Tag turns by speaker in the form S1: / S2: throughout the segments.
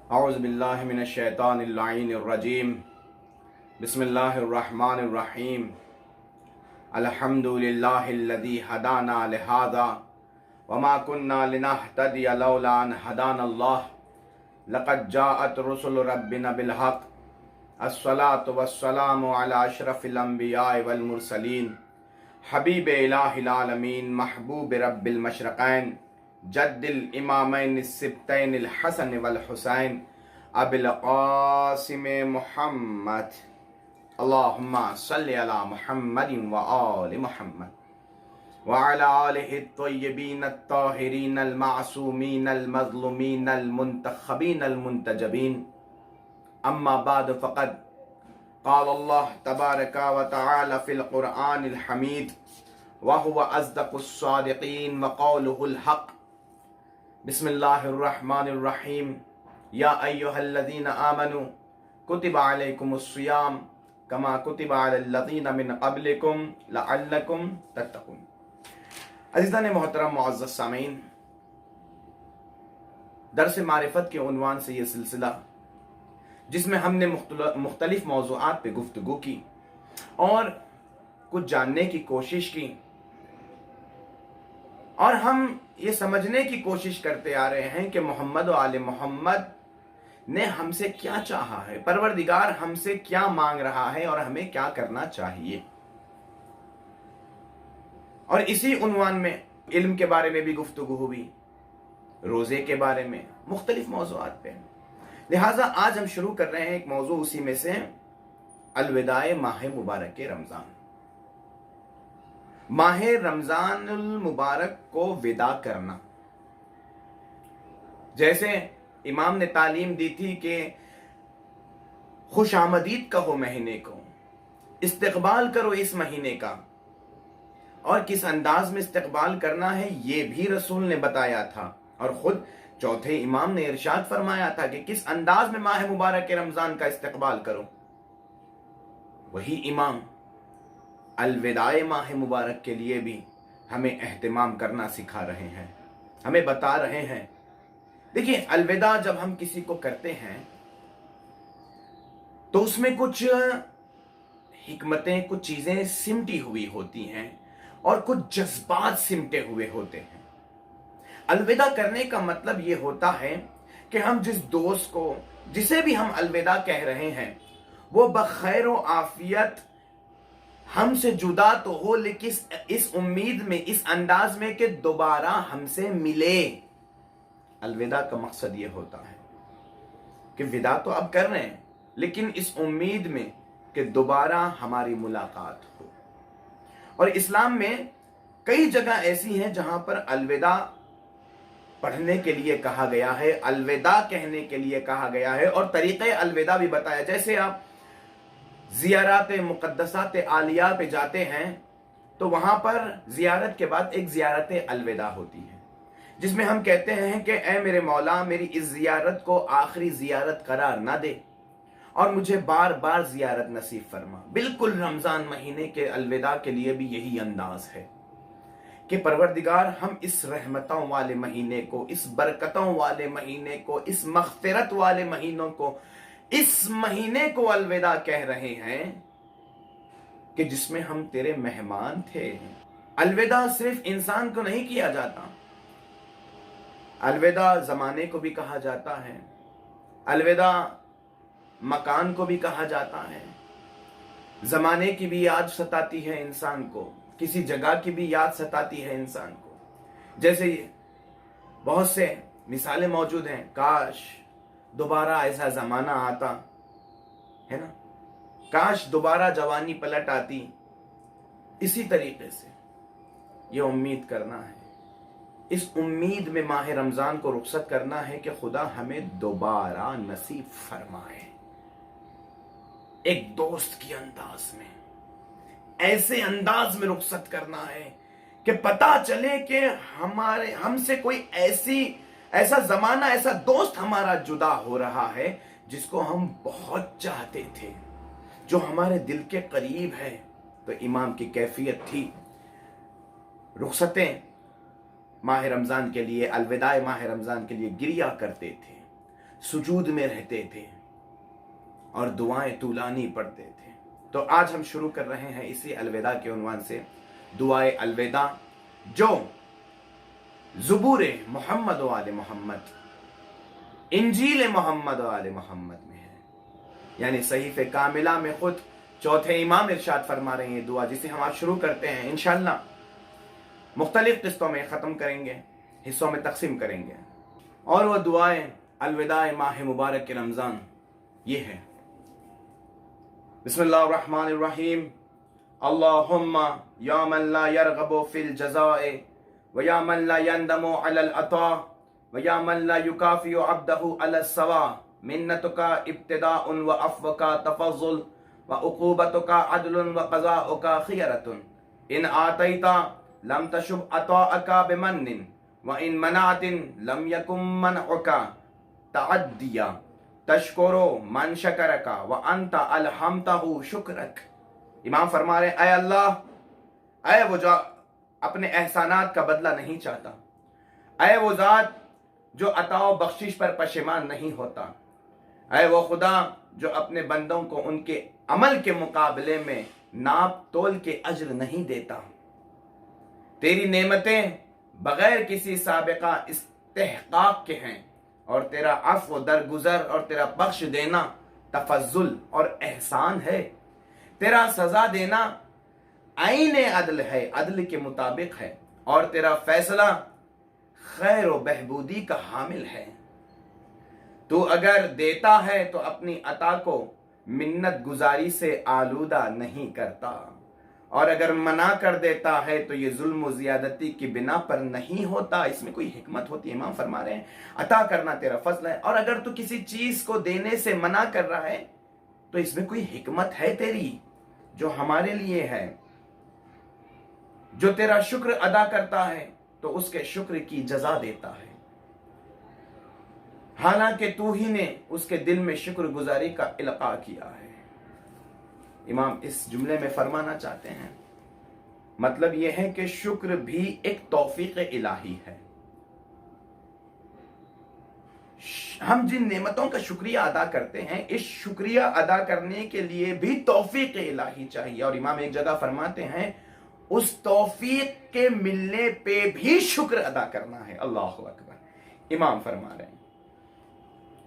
S1: اعوذ باللہ من الشیطان اللعین الرجیم بسم اللہ الرحمن الرحیم الحمد للہ الذی ہدانا لہذا وما كنا لنہتدی لولا ان ہدانا اللہ لقد جاءت رسل ربنا بالحق الصلاة والسلام علی اشرف الانبیاء والمرسلین حبیب الہ العالمین محبوب رب المشرقین جد الامامین السبتین الحسن والحسین ابی القاسم محمد اللہم صلی علی محمد وآل محمد وعلی آلہ الطیبین الطاہرین المعصومین المظلومین المنتخبین المنتجبین اما بعد فقد قال اللہ تبارک و تعالی فی القرآن الحمید وهو اصدق الصادقین وقولہ الحق بسم اللہ الرحمن الرحیم یا ایہا الذین آمنوا کتب علیکم الصیام کما کتب علی الذین من قبلکم لعلکم تتقون۔ عزیزان محترم معزز سامعین، درس معرفت کے عنوان سے یہ سلسلہ جس میں ہم نے مختلف موضوعات پہ گفتگو کی اور کچھ جاننے کی کوشش کی، اور ہم یہ سمجھنے کی کوشش کرتے آ رہے ہیں کہ محمد و آل محمد نے ہم سے کیا چاہا ہے، پروردگار ہم سے کیا مانگ رہا ہے اور ہمیں کیا کرنا چاہیے۔ اور اسی عنوان میں علم کے بارے میں بھی گفتگو ہوئی، روزے کے بارے میں، مختلف موضوعات پہ۔ لہٰذا آج ہم شروع کر رہے ہیں ایک موضوع اسی میں سے، الوداع ماہ مبارک رمضان۔ ماہ رمضان المبارک کو وداع کرنا، جیسے امام نے تعلیم دی تھی کہ خوش آمدید کہو مہینے کو، استقبال کرو اس مہینے کا، اور کس انداز میں استقبال کرنا ہے یہ بھی رسول نے بتایا تھا، اور خود چوتھے امام نے ارشاد فرمایا تھا کہ کس انداز میں ماہ مبارک رمضان کا استقبال کرو۔ وہی امام الوداع ماہ مبارک کے لیے بھی ہمیں اہتمام کرنا سکھا رہے ہیں، ہمیں بتا رہے ہیں۔ دیکھیں، الوداع جب ہم کسی کو کرتے ہیں تو اس میں کچھ حکمتیں، کچھ چیزیں سمٹی ہوئی ہوتی ہیں اور کچھ جذبات سمٹے ہوئے ہوتے ہیں۔ الوداع کرنے کا مطلب یہ ہوتا ہے کہ ہم جس دوست کو، جسے بھی ہم الوداع کہہ رہے ہیں، وہ بخیر و عافیت ہم سے جدا تو ہو، لیکن اس امید میں، اس انداز میں کہ دوبارہ ہم سے ملے۔ الوداع کا مقصد یہ ہوتا ہے کہ وداع تو اب کر رہے ہیں، لیکن اس امید میں کہ دوبارہ ہماری ملاقات ہو۔ اور اسلام میں کئی جگہ ایسی ہیں جہاں پر الوداع پڑھنے کے لیے کہا گیا ہے، الوداع کہنے کے لیے کہا گیا ہے، اور طریقہ الوداع بھی بتایا۔ جیسے آپ زیارات مقدسات عالیہ پہ جاتے ہیں تو وہاں پر زیارت کے بعد ایک زیارت الوداع ہوتی ہے، جس میں ہم کہتے ہیں کہ اے میرے مولا، میری اس زیارت کو آخری زیارت قرار نہ دے اور مجھے بار بار زیارت نصیب فرما۔ بالکل رمضان مہینے کے الوداع کے لیے بھی یہی انداز ہے کہ پروردگار، ہم اس رحمتوں والے مہینے کو، اس برکتوں والے مہینے کو، اس مغفرت والے مہینوں کو، اس مہینے کو الوداع کہہ رہے ہیں کہ جس میں ہم تیرے مہمان تھے۔ الوداع صرف انسان کو نہیں کیا جاتا، الوداع زمانے کو بھی کہا جاتا ہے، الوداع مکان کو بھی کہا جاتا ہے۔ زمانے کی بھی یاد ستاتی ہے انسان کو، کسی جگہ کی بھی یاد ستاتی ہے انسان کو۔ جیسے بہت سے مثالیں موجود ہیں، کاش دوبارہ ایسا زمانہ آتا ہے نا، کاش دوبارہ جوانی پلٹ آتی۔ اسی طریقے سے یہ امید کرنا ہے، اس امید میں ماہ رمضان کو رخصت کرنا ہے کہ خدا ہمیں دوبارہ نصیب فرمائے، ایک دوست کی انداز میں، ایسے انداز میں رخصت کرنا ہے کہ پتا چلے کہ ہم سے کوئی ایسا زمانہ، ایسا دوست ہمارا جدا ہو رہا ہے جس کو ہم بہت چاہتے تھے، جو ہمارے دل کے قریب ہے۔ تو امام کی کیفیت تھی، رخصتیں ماہ رمضان کے لیے، الوداع ماہ رمضان کے لیے گریا کرتے تھے، सुजूद में रहते थे और दुआएं तूलानी पढ़ते थे। तो आज हम शुरू कर रहे हैं इसी अलविदा के उन्वान से दुआए अलविदा, जो ज़ुबूर मोहम्मद वाले मोहम्मद, इंजील मोहम्मद वाले मोहम्मद में है। यानी सहीफ़े कामिला में खुद चौथे इमाम इरशाद फरमा रहे हैं दुआ, जिसे हम आज शुरू करते हैं। इंशाअल्लाह मुख्तलिफ किस्तों में ख़त्म करेंगे, हिस्सों में तकसीम करेंगे। और वह दुआएं अलविदा माह मुबारक के रमज़ान ये है। बिस्मिल्लाहिर्रहमानिर्रहीम। अल्लाहुम्मा या मन ला यरगबु फिल जज़ाए व या मन ला यंदमु अलल अता व या मन ला युकाफियु अब्दहु अलस सवा, मिन्नतुका इब्तिदाउन व अफ़्वका तफ़ज़्ज़ुल व उक़ूबतुका अदलुन व क़ज़ाउका ख़ियरतुन, इन आतैता लम तशुब अताअका बिमन्निन व इन मनातिन लम यकुम मनउका तअद्दिया, तशकुरो मन शकरका व अंत अलहमतहु शुक्रक। इमाम फरमा रहे, ऐ अल्लाह, ऐ वो जो अपने एहसानात का बदला नहीं चाहता, ऐ वो ज़ात जो अताओ बख्शिश पर पशेमान नहीं होता, ऐ वो खुदा जो अपने बंदों को उनके अमल के मुकाबले में नाप तोल के अज्र नहीं देता। तेरी नेमतें बगैर किसी साबिका इस्तेहकाक के हैं और तेरा अफ़्व दरगुजर और तेरा बख्श देना तफज्जुल और एहसान है। तेरा सजा देना आईने अदल है, अदल के मुताबिक है, और तेरा फैसला खैर व बहबूदी का हामिल है। तू अगर देता है तो अपनी अता को मिन्नत गुजारी से आलूदा नहीं करता, और अगर मना कर देता है तो ये जुल्म व ज़ियादती की बिना पर नहीं होता। इसमें कोई हिकमत होती है। इमाम फरमा रहे हैं अता करना तेरा फजल है, और अगर तू किसी चीज को देने से मना कर रहा है तो इसमें कोई हिकमत है तेरी जो हमारे लिए है। जो तेरा शुक्र अदा करता है तो उसके शुक्र की जजा देता है, हालांकि तू ही ने उसके दिल में शुक्र गुजारी का इल्का किया है। इमाम इस जुमले में फरमाना चाहते हैं, मतलब यह है कि शुक्र भी एक तौफीक इलाही है। हम जिन नेमतों का शुक्रिया अदा करते हैं, इस शुक्रिया अदा करने के लिए भी तौफीक इलाही चाहिए। और इमाम एक जगह फरमाते हैं उस तौफीक के मिलने पे भी शुक्र अदा करना है। अल्लाहु अकबर। इमाम फरमा रहे हैं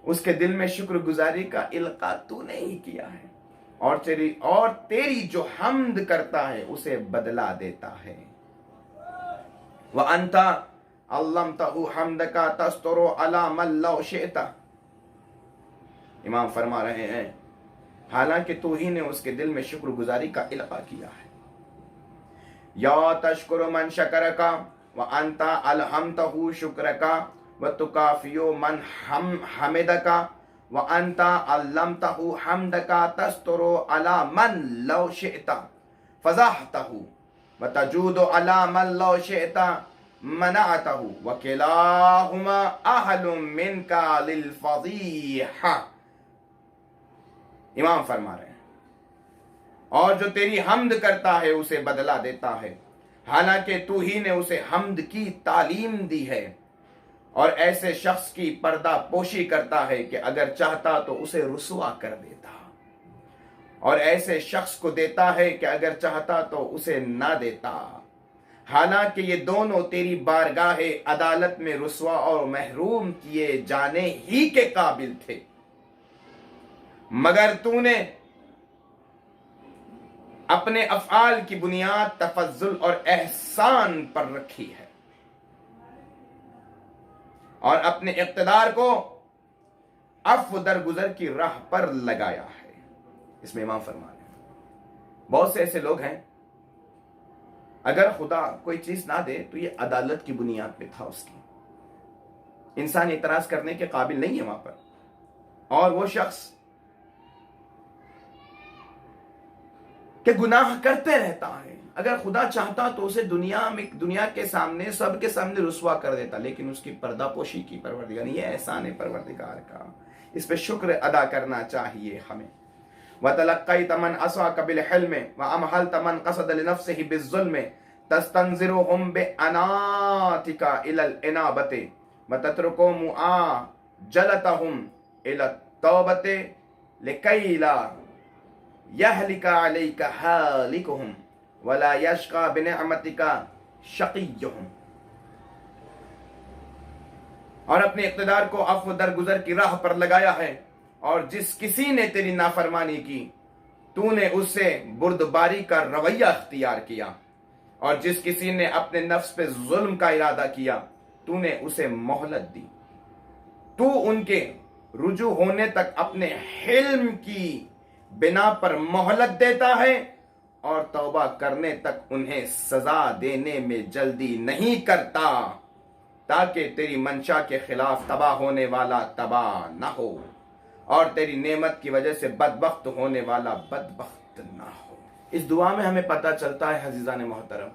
S1: उसके दिल में शुक्र गुजारी का इल्का तूने ही किया है, और तेरी जो हम्द करता है उसे बदला देता है। व अंता अल्लमतहु हम्दका तस्तुरु अला मन लौ शिअता। इमाम फरमा रहे हैं हालांकि तू ही ने उसके दिल में शुक्र गुजारी का इल्का किया है। या तशकुरु मन शकरका व अंता अलहमतहु शुक्रका व तुकाफियो मन हमिदका व अंता अल्लमतहु हम्दका तस्तुरु अला मन लौ शिअता फज़ाहतहु व तजूदु अला मन लौ शिअता मनाअतहु व किलाहुमा अहलु मिनका लिल फज़ीहा। इमाम फरमा रहे हैं और जो तेरी हम्द करता है उसे बदला देता है, हालांकि तू ही ने उसे हम्द की तालीम दी है, और ऐसे शख्स की पर्दा पोशी करता है कि अगर चाहता तो उसे रुसवा कर देता, और ऐसे शख्स को देता है कि अगर चाहता तो उसे ना देता, हालांकि ये दोनों तेरी बारगाहे अदालत में रुसवा और महरूम किए जाने ही के काबिल थे, मगर तूने अपने अफ़आल की बुनियाद तफज्जुल और एहसान पर रखी है, और अपने इक़्तिदार को अफ़्व दरगुजर की राह पर लगाया है। इसमें इमाम फरमा रहे हैं बहुत से ऐसे लोग हैं, अगर खुदा कोई चीज ना दे तो ये अदालत की बुनियाद पे था उसकी, इंसान इतराज करने के काबिल नहीं है वहां पर। और वो शख्स के गुनाह करते रहता है, अगर खुदा चाहता तो उसे दुनिया के सामने सबके सामने रुसवा कर देता, लेकिन उसकी पर्दापोशी की परवरदिगार, ये एहसान है परवरदिगार का, इस पे शुक्र अदा करना चाहिए हमें। वतलक्कई तमन असवा कबिल हिल्म व अमहल तमन कसद लिनफ्सिही बिज़ुल्म तस्तंजिरुहुम बिअनातिका इलल इनाबति व तत्रुकु मुआजलतहुम इला तौबते लिकई ला यहलिका अलैका हालिकुहुम वला यशका बिनिअमतिका शकीयुहुम। और अपने इक़्तिदार को अफ़्व दरगुजर की राह पर लगाया है, और जिस किसी ने तेरी नाफरमानी की तूने उससे बुर्दबारी का रवैया अख्तियार किया, और जिस किसी ने अपने नफ्स पे जुल्म का इरादा किया तूने उसे मोहलत दी। तू उनके रुजू होने तक अपने हिल्म की बिना पर मोहलत देता है और तौबा करने तक उन्हें सजा देने में जल्दी नहीं करता, ताकि तेरी मंशा के खिलाफ तबाह होने वाला तबाह ना हो और तेरी नेमत की वजह से बदबख्त होने वाला बदबख्त ना हो। इस दुआ में हमें पता चलता है हज़ीज़ान मोहतरम,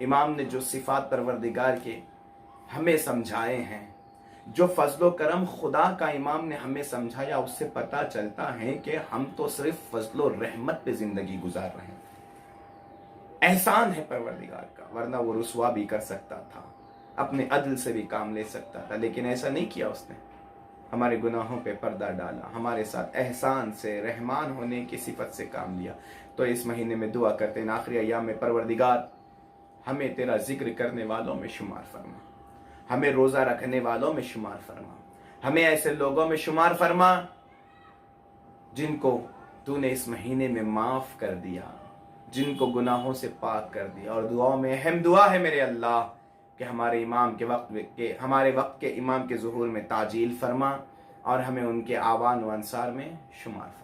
S1: इमाम ने जो सिफात परवरदिगार के हमें समझाए हैं, जो फजलो करम खुदा का इमाम ने हमें समझाया, उससे पता चलता है कि हम तो सिर्फ फजलो रहमत पे जिंदगी गुजार रहे हैं। एहसान है परवरदिगार का, वरना वो रुसवा भी कर सकता था, अपने अदल से भी काम ले सकता था, लेकिन ऐसा नहीं किया उसने। हमारे गुनाहों पे पर्दा डाला, हमारे साथ एहसान से रहमान होने की सिफत से काम लिया। तो इस महीने में दुआ करते हैं आखिरी अय्याम में, परवरदिगार हमें तेरा जिक्र करने वालों में शुमार फरमा, हमें रोज़ा रखने वालों में शुमार फरमा, हमें ऐसे लोगों में शुमार फरमा जिनको तूने इस महीने में माफ़ कर दिया, जिनको गुनाहों से पाक कर दिया। और दुआओं में अहम दुआ है मेरे अल्लाह कि हमारे वक्त के इमाम के ज़ुहूर में ताजील फरमा और हमें उनके आवान व अंसार में शुमार फरमा।